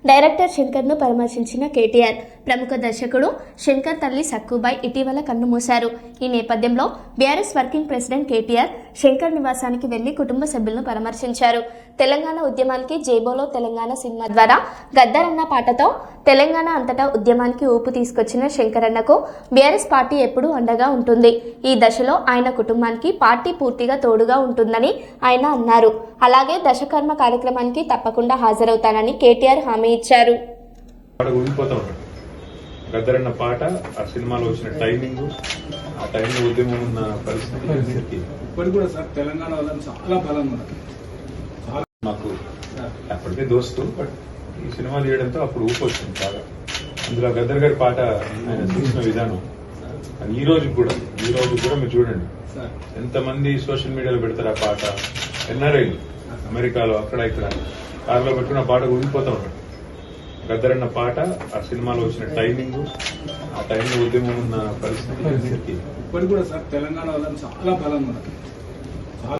Director శంకర్ను పరామర్శించిన KTR. ప్రముఖ దర్శకుడు శంకర్ తల్లి సక్కుబాయ్ ఇటీవల కన్నుమూశారు. ఈ నేపథ్యంలో BRS working president KTR Shankar నివాసానికి వెళ్లి కుటుంబ సభ్యులను పరామర్శించారు. తెలంగాణ ఉద్యమానికి జైబోలో తెలంగాణ సినిమా ద్వారా గద్దరన్న పాటతో తెలంగాణ అంతటా ఉద్యమానికి ఊపు తీసుకొచ్చిన శంకరన్నకు బీఆర్ఎస్ పార్టీ ఎప్పుడూ అండగా ఉంటుంది. ఈ దశలో ఆయన కుటుంబానికి పార్టీ పూర్తిగా తోడుగా ఉంటుందని ఆయన అన్నారు. అలాగే దశకర్మ కార్యక్రమానికి తప్పకుండా హాజరవుతానని కేటీఆర్ హామీ ఇచ్చారు. గద్దరన్న పాట ఆ సినిమాలో వచ్చిన టైమింగ్, ఆ టైంలో ఉద్యమం ఉన్న పరిస్థితి ఇప్పటికి కూడా సార్ తెలంగాణ వాళ్ళని చాలా బలం మాకు అప్పటికే దోస్తు. బట్ ఈ సినిమా తీయడంతో అప్పుడు ఊపు వచ్చింది బాగా. అందులో గద్దర్ గారి పాట ఆయన చూసిన విధానం ఈ రోజు కూడా మీరు చూడండి ఎంతమంది సోషల్ మీడియాలో పెడతారు ఆ పాట. ఎన్ఆర్ఐలు అమెరికాలో అక్కడ ఇక్కడ కారులో పెట్టుకున్న పాట ఊగిపోతూ ఉంటాడు. గద్దరన్న పాట ఆ సినిమాలో వచ్చిన టైమింగ్, ఆ టైంలో ఉద్యమం ఉన్న పరిస్థితి ఇప్పటికి కూడా సార్ తెలంగాణ వాళ్ళని చాలా బలం